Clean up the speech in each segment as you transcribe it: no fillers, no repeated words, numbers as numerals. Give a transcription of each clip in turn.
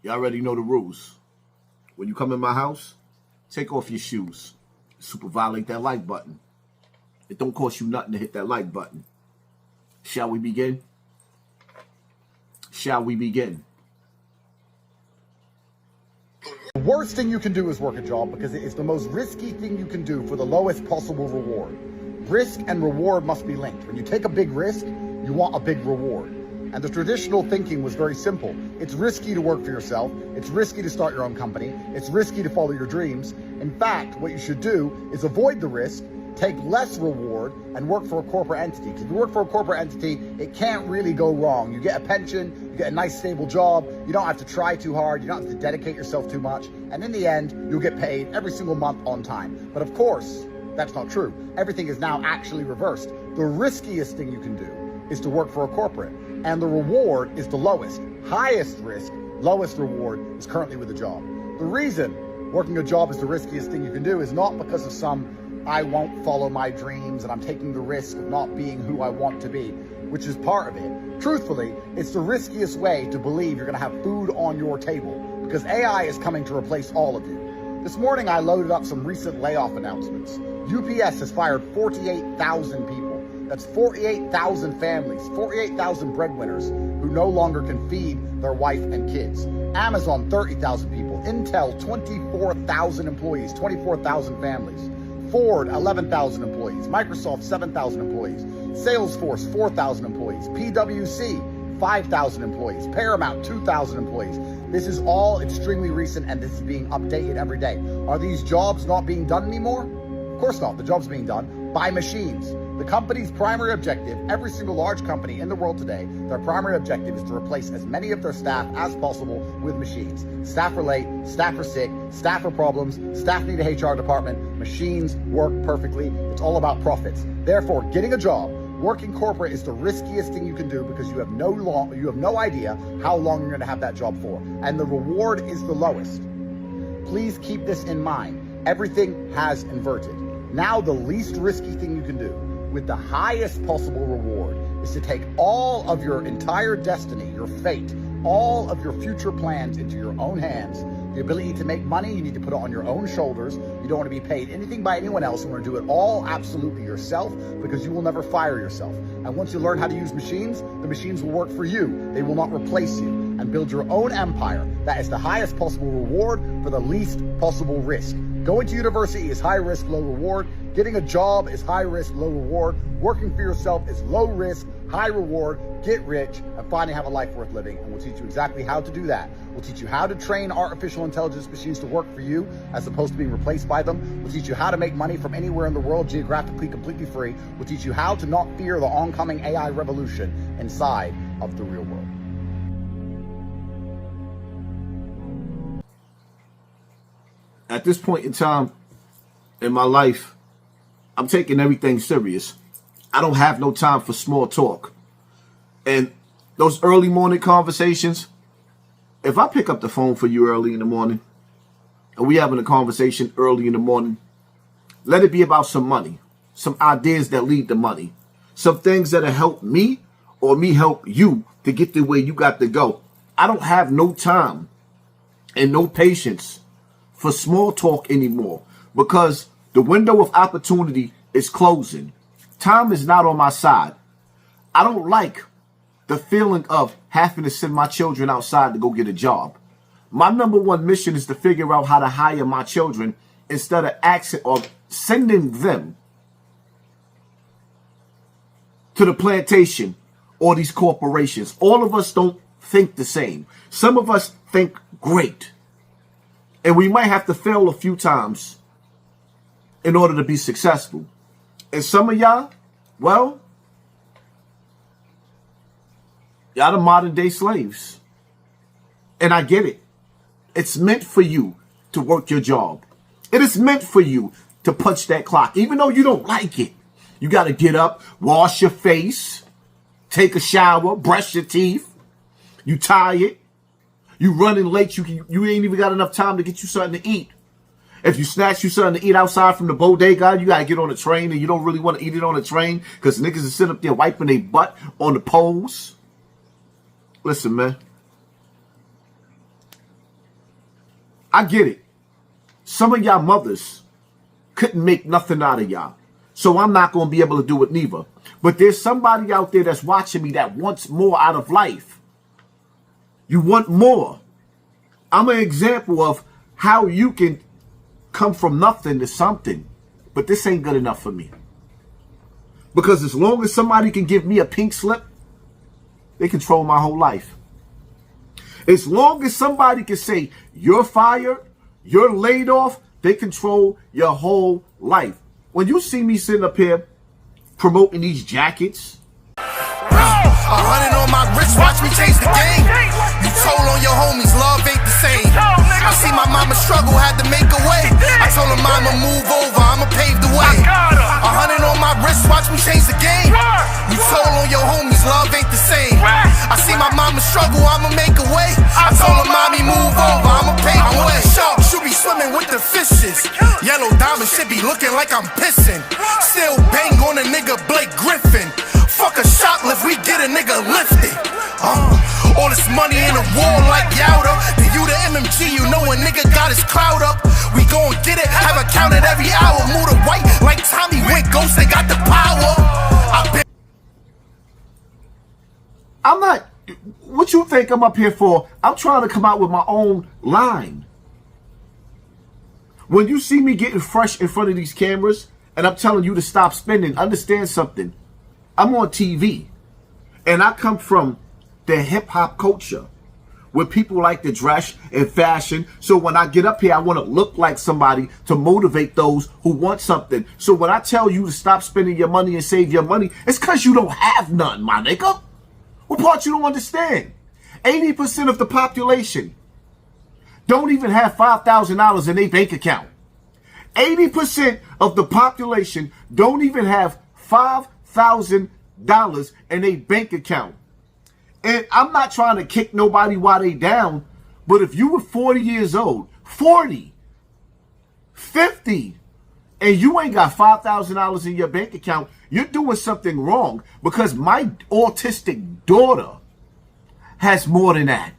You already know the rules. When you come in my house, take off your shoes. Super violate that like button. It don't cost you nothing to hit that like button. Shall we begin? Shall we begin? The worst thing you can do is work a job because it is the most risky thing you can do for the lowest possible reward. Risk and reward must be linked. When you take a big risk, you want a big reward. And the traditional thinking was very simple. It's risky to work for yourself. It's risky to start your own company. It's risky to follow your dreams. In fact, what you should do is avoid the risk, take less reward, and work for a corporate entity. Because if you work for a corporate entity, it can't really go wrong. You get a pension, you get a nice stable job, you don't have to try too hard, you don't have to dedicate yourself too much, and in the end, you'll get paid every single month on time. But of course, that's not true. Everything is now actually reversed. The riskiest thing you can do is to work for a corporate, and the reward is the lowest. Highest risk, lowest reward is currently with a job. The reason working a job is the riskiest thing you can do is not because of some I won't follow my dreams and I'm taking the risk of not being who I want to be, which is part of it. Truthfully, it's the riskiest way to believe you're gonna have food on your table because AI is coming to replace all of you. This morning, I loaded up some recent layoff announcements. UPS has fired 48,000 people. That's 48,000 families, 48,000 breadwinners who no longer can feed their wife and kids. Amazon, 30,000 people. Intel, 24,000 employees, 24,000 families. Ford, 11,000 employees. Microsoft, 7,000 employees. Salesforce, 4,000 employees. PwC, 5,000 employees. Paramount, 2,000 employees. This is all extremely recent and this is being updated every day. Are these jobs not being done anymore? Of course not. The job's being done by machines. The company's primary objective, every single large company in the world today, their primary objective is to replace as many of their staff as possible with machines. Staff are late, staff are sick, staff are problems, staff need a HR department, machines work perfectly. It's all about profits. Therefore, getting a job, working corporate is the riskiest thing you can do because you have no idea how long you're gonna have that job for. And the reward is the lowest. Please keep this in mind. Everything has inverted. Now the least risky thing you can do with the highest possible reward is to take all of your entire destiny, your fate, all of your future plans into your own hands. The ability to make money, you need to put it on your own shoulders. You don't want to be paid anything by anyone else. You want to do it all absolutely yourself because you will never fire yourself. And once you learn how to use machines, the machines will work for you. They will not replace you. And build your own empire. That is the highest possible reward for the least possible risk. Going to university is high risk, low reward. Getting a job is high risk, low reward. Working for yourself is low risk, high reward. Get rich and finally have a life worth living. And we'll teach you exactly how to do that. We'll teach you how to train artificial intelligence machines to work for you as opposed to being replaced by them. We'll teach you how to make money from anywhere in the world geographically, completely free. We'll teach you how to not fear the oncoming AI revolution inside of the real world. At this point in time in my life, I'm taking everything serious. I don't have no time for small talk. And those early morning conversations, if I pick up the phone for you early in the morning and we having a conversation early in the morning, let it be about some money, some ideas that lead to money, some things that'll help me or me help you to get the way you got to go. I don't have no time and no patience for small talk anymore because the window of opportunity is closing. Time is not on my side. I don't like the feeling of having to send my children outside to go get a job. My number one mission is to figure out how to hire my children instead of asking or sending them to the plantation or these corporations. All of us don't think the same. Some of us think great. And we might have to fail a few times in order to be successful. And some of y'all, well, y'all the modern day slaves. And I get it. It's meant for you to work your job. It is meant for you to punch that clock, even though you don't like it. You got to get up, wash your face, take a shower, brush your teeth. You tired. You running late. You ain't even got enough time to get you something to eat. If you snatch you something to eat outside from the bodega, you got to get on a train and you don't really want to eat it on a train because niggas is sitting up there wiping their butt on the poles. Listen, man. I get it. Some of y'all mothers couldn't make nothing out of y'all. So I'm not going to be able to do it neither. But there's somebody out there that's watching me that wants more out of life. You want more. I'm an example of how you can come from nothing to something. But this ain't good enough for me. Because as long as somebody can give me a pink slip, they control my whole life. As long as somebody can say, you're fired, you're laid off, they control your whole life. When you see me sitting up here promoting these jackets. 100 on my wrist, watch me change the game. You told on your homies, love ain't the same. I see my mama struggle, had to make a way. I told her mama move over, I'ma pave the way. 100 on my wrist, watch me change the game. You told on your homies, love ain't the same. I see my mama struggle, I'ma make a way. I told her mommy move over, I'ma pave the way. Shark should be swimming with the fishes. Yellow diamond should be looking like I'm pissing. Still bang on a nigga Blake Griffin. Fuck a shoplift, we get a nigga lifted. All this money in a war like Yowda. Then you the MMG, you know a nigga got his clout up. We gon' get it, have a count it every hour. Move the white like Tommy went ghost, they got the power. I'm not, what you think I'm up here for? I'm trying to come out with my own line. When you see me getting fresh in front of these cameras and I'm telling you to stop spending, understand something. I'm on TV and I come from the hip hop culture where people like to dress and fashion. So when I get up here, I want to look like somebody to motivate those who want something. So when I tell you to stop spending your money and save your money, it's because you don't have none, my nigga. What part you don't understand? 80% of the population don't even have $5,000 in their bank account. 80% of the population don't even have $5,000 in a bank account. And I'm not trying to kick nobody while they down, but if you were 40 years old, 40, 50, and you ain't got $5,000 in your bank account, you're doing something wrong, because my autistic daughter has more than that.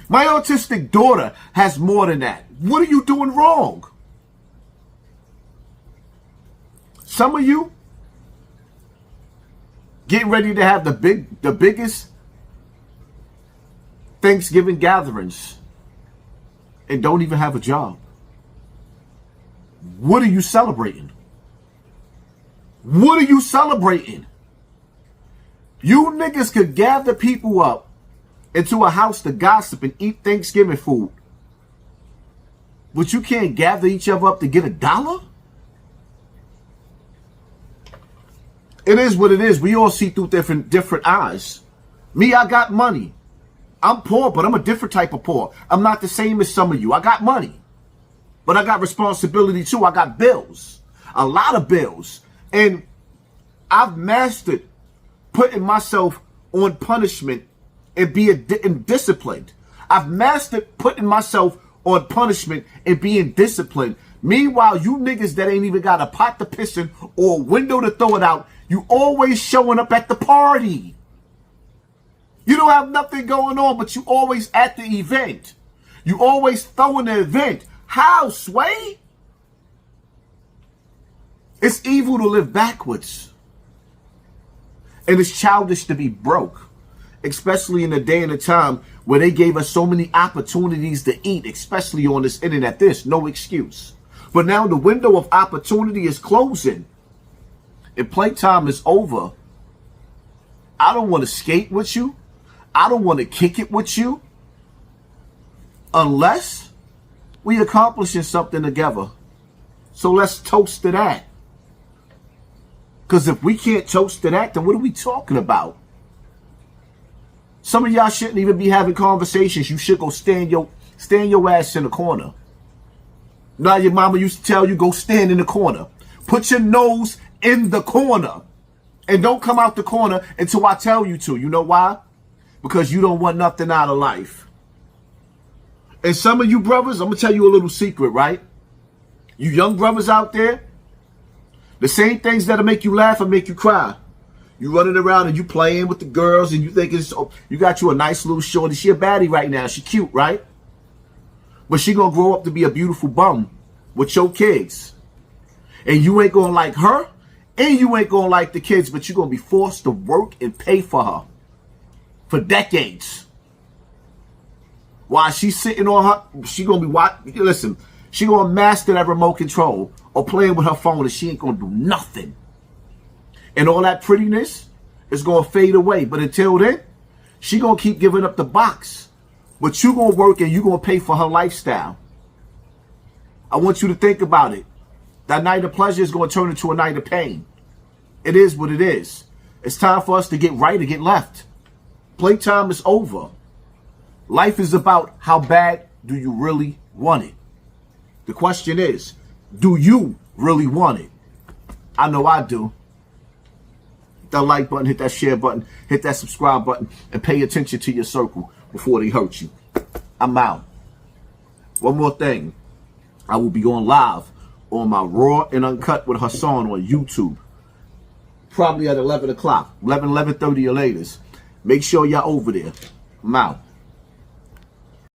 My autistic daughter has more than that. What are you doing wrong? Some of you getting ready to have the biggest Thanksgiving gatherings and don't even have a job. What are you celebrating? What are you celebrating? You niggas could gather people up into a house to gossip and eat Thanksgiving food, but you can't gather each other up to get $1? It is what it is. We all see through different eyes. Me, I got money. I'm poor, but I'm a different type of poor. I'm not the same as some of you. I got money, but I got responsibility too. I got bills, a lot of bills. And I've mastered putting myself on punishment and being disciplined. I've mastered putting myself on punishment and being disciplined. Meanwhile, you niggas that ain't even got a pot to piss in or a window to throw it out, you always showing up at the party. You don't have nothing going on, but you always at the event. You always throwing the event. How, Sway? It's evil to live backwards. And it's childish to be broke. Especially in a day and a time where they gave us so many opportunities to eat, especially on this internet. There's no excuse. But now the window of opportunity is closing. And playtime is over. I don't want to skate with you. I don't want to kick it with you. Unless we accomplishing something together. So let's toast to that. Because if we can't toast to that, then what are we talking about? Some of y'all shouldn't even be having conversations. You should go stand your ass in the corner. Now your mama used to tell you, go stand in the corner. Put your nose in the corner. And don't come out the corner until I tell you to. You know why? Because you don't want nothing out of life. And some of you brothers, I'm going to tell you a little secret, right? You young brothers out there, the same things that'll make you laugh and make you cry. You running around and you playing with the girls and you think it's, oh, you got you a nice little shorty. She a baddie right now. She cute, right? But she gonna grow up to be a beautiful bum with your kids. And you ain't gonna like her, and you ain't gonna like the kids, but you're gonna be forced to work and pay for her for decades. While she's sitting on her, she gonna be listen, she gonna master that remote control or playing with her phone, and she ain't gonna do nothing. And all that prettiness is gonna fade away. But until then, she gonna keep giving up the box. But you gonna work and you gonna pay for her lifestyle. I want you to think about it. That night of pleasure is gonna turn into a night of pain. It is what it is. It's time for us to get right or get left. Playtime is over. Life is about how bad do you really want it. The question is, do you really want it? I know I do. Hit that like button, hit that share button, hit that subscribe button, and pay attention to your circle before they hurt you. I'm out. One more thing. I will be on live on my Raw and Uncut with Hassan on YouTube. Probably at 11 o'clock, 11:30 or latest. Make sure y'all over there. I'm out.